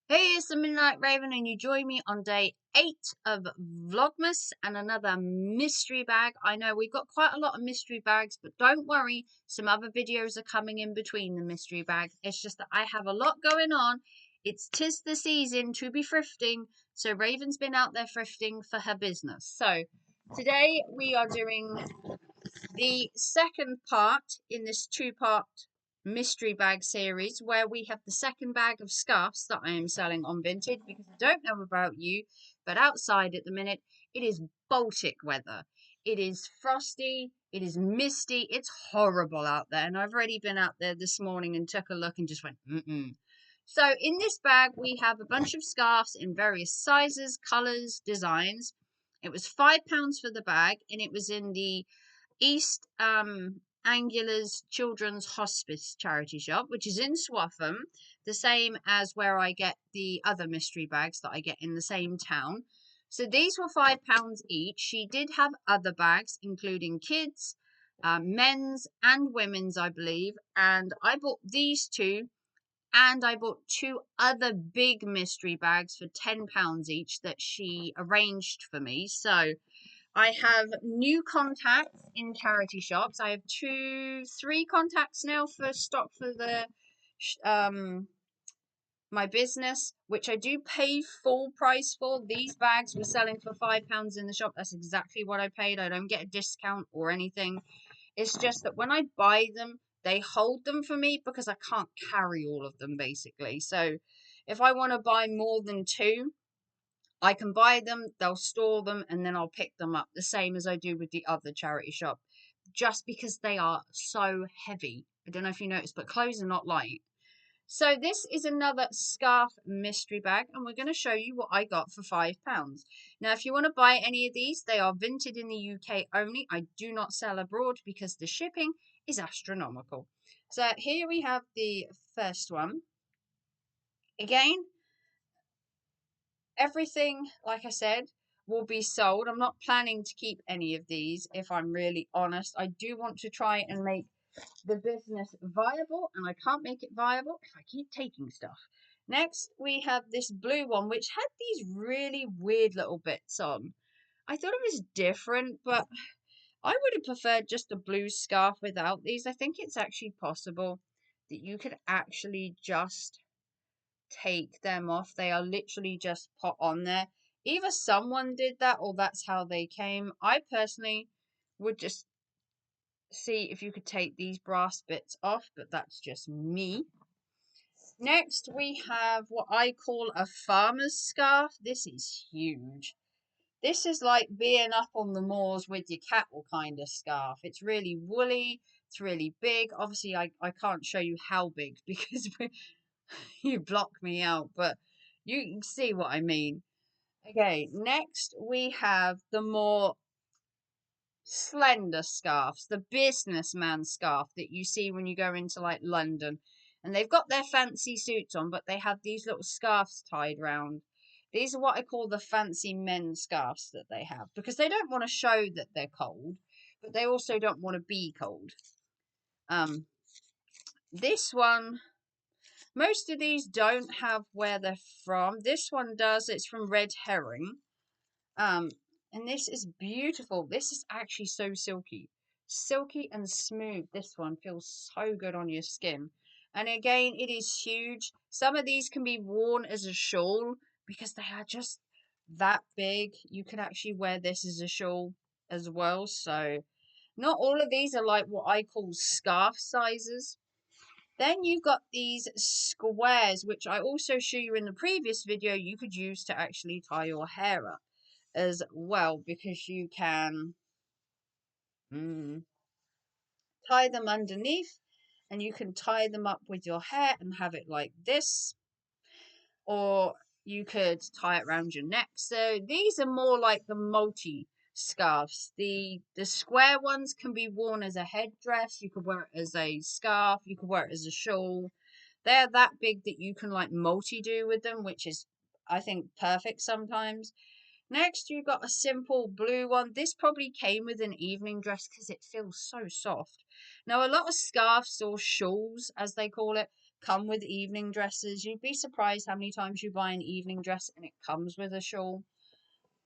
Hey, it's the Midnight Raven, and you join me on day 8 of Vlogmas and another mystery bag. I know we've got quite a lot of mystery bags, but don't worry, some other videos are coming in between the mystery bags. It's just that I have a lot going on. Tis the season to be thrifting, so Raven's been out there thrifting for her business. So today we are doing the second part in this two-part mystery bag series, where we have the second bag of scarves that I am selling on Vinted, because I don't know about you, but outside at the minute it is Baltic weather. It is frosty, it is misty, it's horrible out there, and I've already been out there this morning and took a look and just went So in this bag we have a bunch of scarves in various sizes, colours, designs. It was £5 for the bag, and it was in the East Angula's Children's Hospice charity shop, which is in Swaffham, the same as where I get the other mystery bags that I get in the same town. So these were £5 each. She did have other bags, including kids, men's and women's, I believe. And I bought these two, and I bought two other big mystery bags for £10 each that she arranged for me. So I have new contacts in charity shops. I have three contacts now for stock for the my business, which I do pay full price for. These bags were selling for £5 in the shop. That's exactly what I paid. I don't get a discount or anything. It's just that when I buy them, they hold them for me because I can't carry all of them, basically. So if I want to buy more than two, I can buy them, they'll store them, and then I'll pick them up, the same as I do with the other charity shop, just because they are so heavy. I don't know if you noticed, but clothes are not light. So this is another scarf mystery bag, and we're going to show you what I got for £5. Now, if you want to buy any of these, they are Vinted in the UK only. I do not sell abroad because the shipping is astronomical. So here we have the first one. Again, everything, like I said, will be sold. I'm not planning to keep any of these, if I'm really honest. I do want to try and make the business viable, and I can't make it viable if I keep taking stuff. Next, we have this blue one, which had these really weird little bits on. I thought it was different, but I would have preferred just a blue scarf without these. I think it's actually possible that you could actually just take them off. They are literally just put on there. Either someone did that or that's how they came. I personally would just see if you could take these brass bits off, but that's just me. Next, we have what I call a farmer's scarf. This is huge. This is like being up on the moors with your cattle kind of scarf. It's really woolly. It's really big. Obviously, I can't show you how big because you block me out, but you can see what I mean. Okay, next we have the more slender scarves, the businessman scarf that you see when you go into like London. And they've got their fancy suits on, but they have these little scarves tied round. These are what I call the fancy men's scarves that they have, because they don't want to show that they're cold, but they also don't want to be cold. This one, most of these don't have where they're from. This one does. It's from Red Herring. And this is beautiful. This is actually so silky. Silky and smooth. This one feels so good on your skin. And again, it is huge. Some of these can be worn as a shawl because they are just that big. You can actually wear this as a shawl as well. So not all of these are like what I call scarf sizes. Then you've got these squares, which I also show you in the previous video, you could use to actually tie your hair up as well, because you can tie them underneath, and you can tie them up with your hair and have it like this, or you could tie it around your neck. So these are more like the multi scarves. The square ones can be worn as a headdress. You could wear it as a scarf. You could wear it as a shawl. They're that big that you can like multi-do with them, which is, I think, perfect sometimes. Next, you've got a simple blue one. This probably came with an evening dress because it feels so soft. Now, a lot of scarves or shawls, as they call it, come with evening dresses. You'd be surprised how many times you buy an evening dress and it comes with a shawl.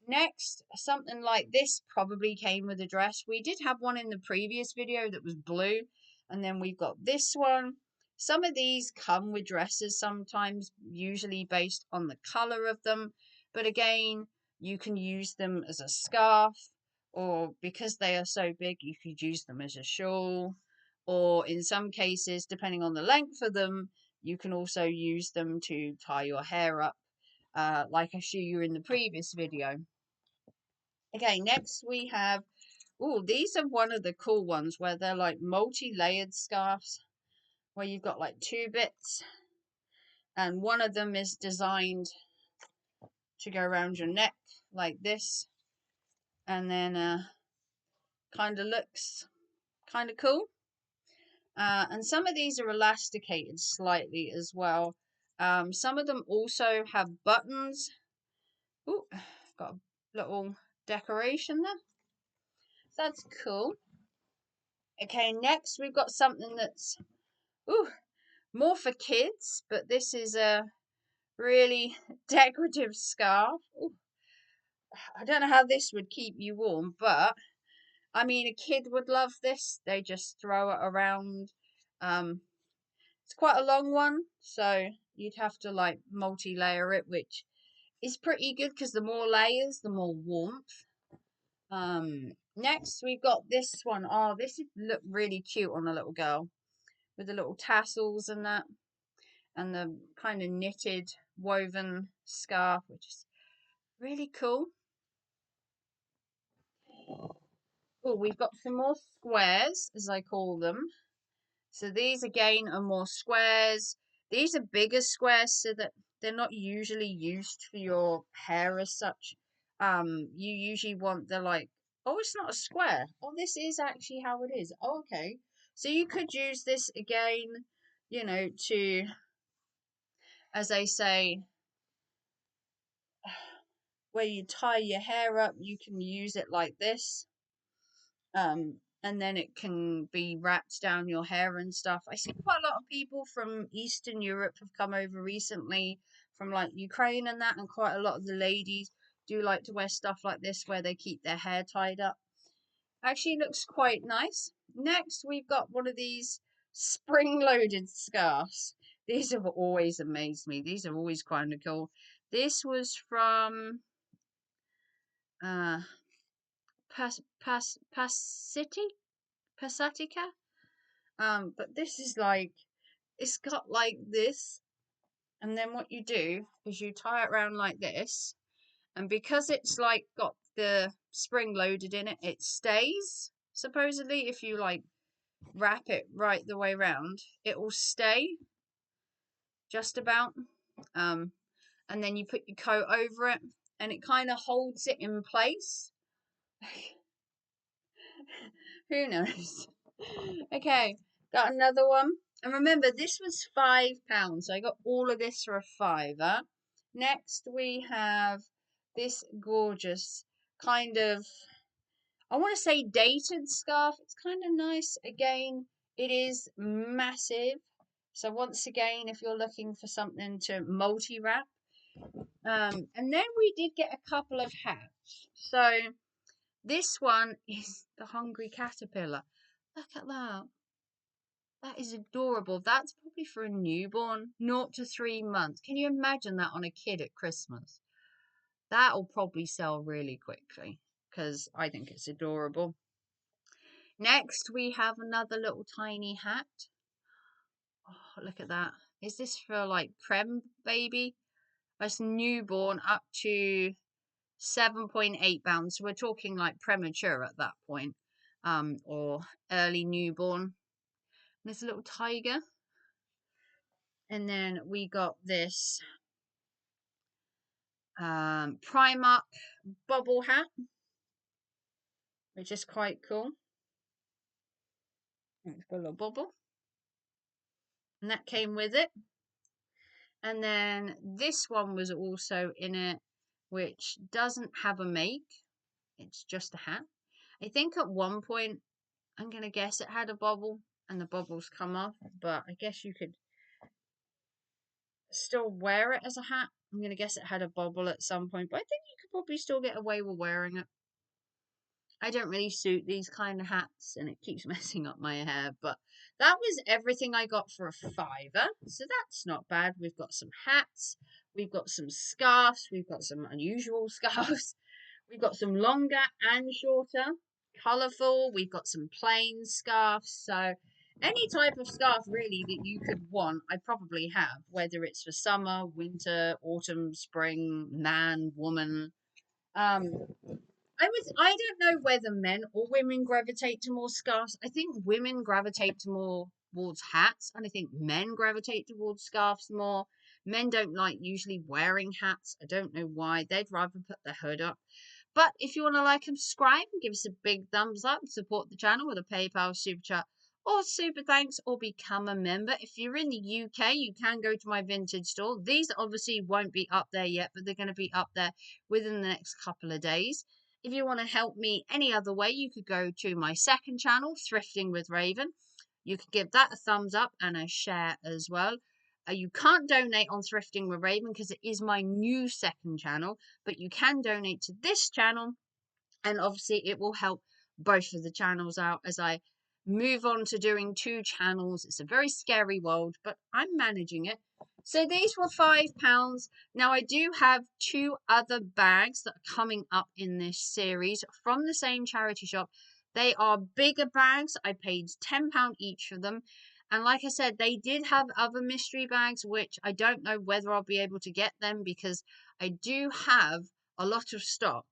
Next, something like this probably came with a dress. We did have one in the previous video that was blue, and then we've got this one. Some of these come with dresses sometimes, usually based on the color of them, but again, you can use them as a scarf, or because they are so big, you could use them as a shawl, or in some cases, depending on the length of them, you can also use them to tie your hair up, like I showed you in the previous video. Okay, next we have, oh, these are one of the cool ones where they're like multi-layered scarves, where you've got like two bits, and one of them is designed to go around your neck like this, and then kind of looks kind of cool. And some of these are elasticated slightly as well. Some of them also have buttons. Ooh, got a little decoration there. That's cool. Okay, next we've got something that's more for kids, but this is a really decorative scarf. Ooh, I don't know how this would keep you warm, but I mean, a kid would love this. They just throw it around. It's quite a long one, so you'd have to like multi-layer it, which is pretty good because the more layers, the more warmth. Next we've got this one. Oh, this would look really cute on a little girl with the little tassels and that, and the kind of knitted woven scarf, which is really cool. Oh, we've got some more squares, as I call them. So these again are more squares. These are bigger squares so that they're not usually used for your hair as such. You usually want the like, oh, it's not a square. Oh, this is actually how it is. Oh, okay. So you could use this again, you know, to, as I say, where you tie your hair up, you can use it like this. And then it can be wrapped down your hair and stuff. I see quite a lot of people from Eastern Europe have come over recently, from like Ukraine and that, and quite a lot of the ladies do like to wear stuff like this where they keep their hair tied up. Actually looks quite nice. Next, we've got one of these spring-loaded scarves. These have always amazed me. These are always kind of cool. This was from Pasatica. But this is like, it's got like this, and then what you do is you tie it around like this, and because it's like got the spring loaded in it, it stays. Supposedly, if you like wrap it right the way around, it will stay just about. And then you put your coat over it, and it kind of holds it in place. Who knows? Okay, got another one. And remember, this was £5, so I got all of this for a £5. Next, we have this gorgeous kind of, I want to say dated scarf. It's kind of nice. Again, it is massive. So once again, if you're looking for something to multi-wrap. And then we did get a couple of hats. So this one is the Hungry Caterpillar. Look at that. That is adorable. That's probably for a newborn, 0 to 3 months. Can you imagine that on a kid at Christmas? That'll probably sell really quickly because I think it's adorable. Next, we have another little tiny hat. Oh, look at that. Is this for like prem baby? That's newborn up to 7.8 pounds. So we're talking like premature at that point, or early newborn. There's a little tiger. And then we got this Primark bubble hat, which is quite cool. It's got a little bubble. And that came with it. And then this one was also in it, which doesn't have a make. It's just a hat. I think at one point, I'm going to guess it had a bubble and the bubbles come off, but I guess you could still wear it as a hat. I'm going to guess it had a bobble at some point, but I think you could probably still get away with wearing it. I don't really suit these kind of hats and it keeps messing up my hair, but that was everything I got for a £5, so that's not bad. We've got some hats, we've got some scarves, we've got some unusual scarves, we've got some longer and shorter, colourful, we've got some plain scarves, so any type of scarf really that you could want, I probably have, whether it's for summer, winter, autumn, spring, man, woman. Um, I don't know whether men or women gravitate to more scarves. I think women gravitate to more towards hats, and I think men gravitate towards scarves more. Men don't like usually wearing hats. I don't know why. They'd rather put the hood up. But if you want to like and subscribe and give us a big thumbs up, support the channel with a PayPal, Super Chat, or Super Thanks, or become a member. If you're in the UK, you can go to my vintage store. These obviously won't be up there yet, but they're going to be up there within the next couple of days. If you want to help me any other way, you could go to my second channel, Thrifting with Raven. You could give that a thumbs up and a share as well. You can't donate on Thrifting with Raven because it is my new second channel, but you can donate to this channel, and obviously it will help both of the channels out as I move on to doing 2 channels. It's a very scary world, but I'm managing it. So these were £5. Now I do have 2 other bags that are coming up in this series from the same charity shop. They are bigger bags. I paid £10 each for them. And like I said, they did have other mystery bags, which I don't know whether I'll be able to get them because I do have a lot of stock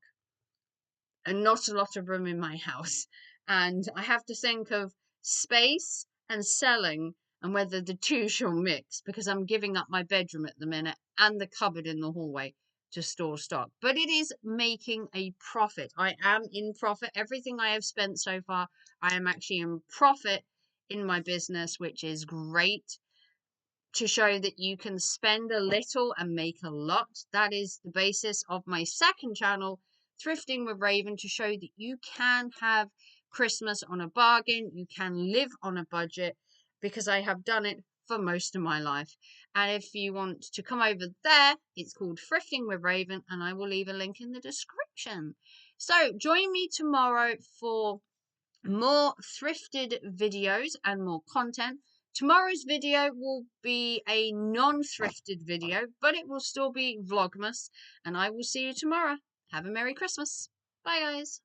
and not a lot of room in my house. And I have to think of space and selling and whether the two shall mix because I'm giving up my bedroom at the minute and the cupboard in the hallway to store stock. But it is making a profit. I am in profit. Everything I have spent so far, I am actually in profit in my business, which is great to show that you can spend a little and make a lot. That is the basis of my second channel, Thrifting with Raven, to show that you can have Christmas on a bargain, you can live on a budget, because I have done it for most of my life. And if you want to come over there, it's called Thrifting with Raven, and I will leave a link in the description. So join me tomorrow for more thrifted videos and more content. Tomorrow's video will be a non-thrifted video, but it will still be Vlogmas, and I will see you tomorrow. Have a Merry Christmas. Bye, guys.